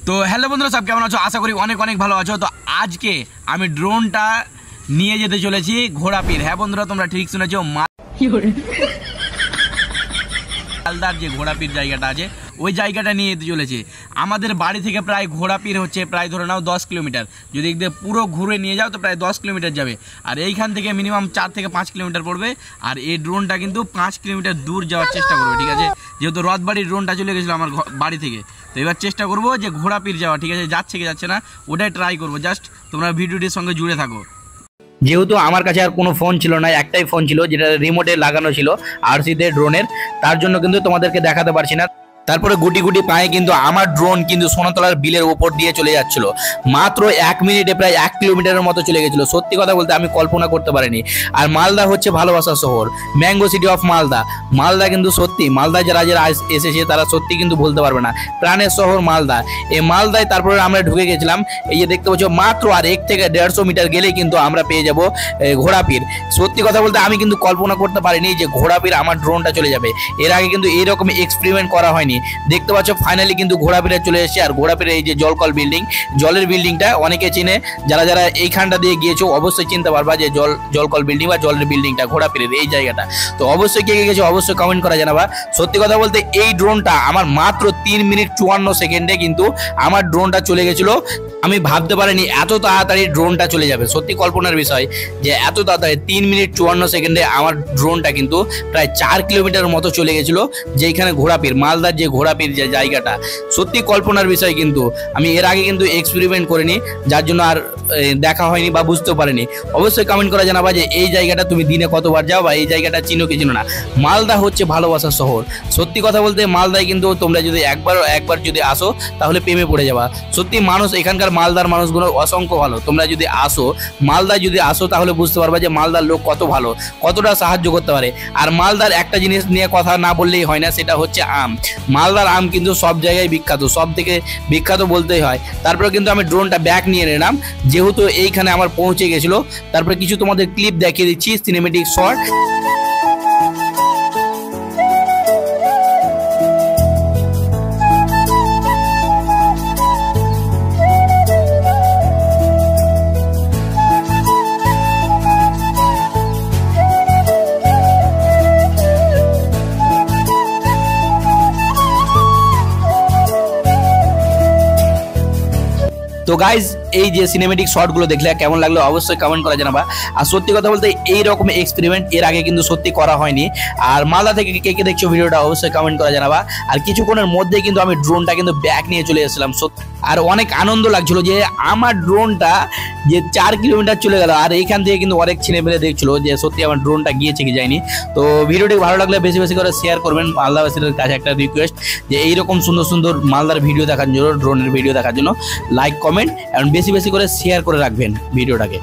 তো হ্যালো বন্ধুরা, সব কেমন আছো? আশা করি অনেক অনেক ভালো আছো। তো আজকে আমি ড্রোনটা নিয়ে যেতে চলেছি ঘোড়াপীর। হ্যাঁ বন্ধুরা, তোমরা ঠিক শুনেছো, মালদার যে ঘোড়াপীর জায়গাটা আছে ওই জায়গাটা নিয়ে যেতে চলেছে। আমাদের বাড়ি থেকে প্রায় ঘোড়াপীর হচ্ছে প্রায় ধরে নাও 10 কিলোমিটার। যদি একদম পুরো ঘুরে নিয়ে যাও তো প্রায় 10 কিলোমিটার যাবে, আর এইখান থেকে মিনিমাম 4 থেকে 5 কিলোমিটার পড়বে। আর এই ড্রোনটা কিন্তু 5 কিলোমিটার দূর যাওয়ার চেষ্টা করবে, ঠিক আছে? যেহেতু রথবাড়ির ড্রোনটা চলে গেছিলো আমার বাড়ি থেকে, তো এবার চেষ্টা করবো যে ঘোড়াপীর যাওয়া, ঠিক আছে? যাচ্ছে কি যাচ্ছে না ওটাই ট্রাই করবো। জাস্ট তোমরা ভিডিওটির সঙ্গে জুড়ে থাকো। যেহেতু আমার কাছে আর কোনো ফোন ছিল না, একটাই ফোন ছিল যেটা রিমোটে লাগানো ছিল আরসিতে ড্রোনের, তার জন্য কিন্তু তোমাদেরকে দেখাতে পারছি না। তারপরে গুটি গুটি পায়ে কিন্তু আমার ড্রোন কিন্তু সোনাতলার বিলের উপর দিয়ে চলে যাচ্ছিল। মাত্র 1 মিনিটে প্রায় 1 কিলোমিটারের মতো চলে গেছিল। সত্যি কথা বলতে আমি কল্পনা করতে পারিনি। আর মালদা হচ্ছে ভালোবাসার শহর, mango city of Malda. Malda কিন্তু সত্যি, মালদা যারা যারা এসেছে তারা সত্যি কিন্তু ভুলতে পারবে না। প্রাণের শহর মালদা। এই মালদায় তারপরে আমরা ঢুকে গেছিলাম। এই যে দেখতে পাচ্ছ, মাত্র আর 1 থেকে 150 মিটার গেলেই কিন্তু আমরা পেয়ে যাব ঘোড়াপীর। সত্যি কথা বলতে আমি কিন্তু কল্পনা করতে পারিনি যে ঘোড়াপীর আমার ড্রোনটা চলে যাবে। এর আগে কিন্তু এইরকম এক্সপেরিমেন্ট করা হয়নি। দেখতে পাচ্ছ ফাইনালি কিন্তু ঘোড়াপীরে চলে এসেছে। আর ঘোড়াপীরে এই যে জলকল বিল্ডিং, জলের বিল্ডিংটা অনেকে চিনে, যারা যারা এইখানটা দিয়ে গিয়েছো অবশ্যই চিনতে পারবা যে জলকল বিল্ডিং বা জলের বিল্ডিংটা ঘোড়াপীরের এই জায়গাটা। তো অবশ্যই কে কে গেছো অবশ্যই কমেন্ট করা জানাবা। সত্যি কথা বলতে এই ড্রোনটা আমার মাত্র 3 মিনিট 54 সেকেন্ডে কিন্তু আমার ড্রোনটা চলে গেছিলো। আমি ভাবতে পারিনি এত তাড়াতাড়ি ড্রোনটা চলে যাবে। সত্যি কল্পনার বিষয় যে এত তাড়াতাড়ি 3 মিনিট 54 সেকেন্ডে আমার ড্রোনটা কিন্তু প্রায় 4 কিলোমিটার মতো চলে গেছিলো, যেখানে ঘোড়াপীর, মালদার যে ঘোড়াপীর যে জায়গাটা। সত্যি কল্পনার বিষয়, কিন্তু আমি এর আগে কিন্তু এক্সপেরিমেন্ট করিনি, যার জন্য আর দেখা হয়নি বা বুঝতেও পারিনি। অবশ্যই কমেন্ট করে জানাবা যে এই জায়গাটা তুমি দিনে কতবার যাও বা এই জায়গাটা চিনো কি চিনো না। মালদা হচ্ছে ভালোবাসার শহর। সত্যি কথা বলতে মালদায় কিন্তু তোমরা যদি একবার যদি আসো তাহলে প্রেমে পড়ে যাবা। সত্যি মানুষ এখানকার মালদার মানুষগুলো অসংখ্য ভালো। তোমরা যদি আসো মালদায় যদি আসো তাহলে বুঝতে পারবা যে মালদার লোক কত ভালো, কতটা সাহায্য করতে পারে। আর মালদার একটা জিনিস নিয়ে কথা না বললেই হয় না, সেটা হচ্ছে আম। মালদার আম কিন্তু সব জায়গায় বিখ্যাত, সব থেকে বিখ্যাত বলতেই হয়। তারপরে কিন্তু আমি ড্রোনটা ব্যাক নিয়ে নিলাম, যেহেতু এইখানে আমার পৌঁছে গেছিল। তারপরে কিছু তোমাদের ক্লিপ দেখিয়ে দিচ্ছি, সিনেমেটিক শর্ট। তো গাইজ, এই যে সিনেমেটিক শটগুলো দেখলে কেমন লাগলো অবশ্যই কমেন্ট করে জানাবা। আর সত্যি কথা বলতে এই রকম এক্সপেরিমেন্ট এর আগে কিন্তু সত্যি করা হয়নি। আর মালদা থেকে কে কে দেখছো ভিডিওটা অবশ্যই কমেন্ট করে জানাবা। আর কিছুক্ষণের মধ্যেই কিন্তু আমি ড্রোনটা কিন্তু ব্যাক নিয়ে চলে এসেছিলাম। আর অনেক আনন্দ লাগছিল যে আমার ড্রোনটা যে 4 কিলোমিটার চলে গেল। আর এইখান থেকে কিন্তু অনেক ছেলে মেলে দেখছিল যে সত্যি আমার ড্রোনটা গিয়েছে কি যায়নি। তো ভিডিওটি ভালো লাগলে বেশি বেশি করে শেয়ার করবেন। মালদাবাসীদের কাছে একটা রিকোয়েস্ট যে এইরকম সুন্দর সুন্দর মালদার ভিডিও দেখার জন্য, ড্রোনের ভিডিও দেখার জন্য লাইক কমেন্ট এবং বেশি বেশি করে শেয়ার করে রাখবেন ভিডিওটাকে।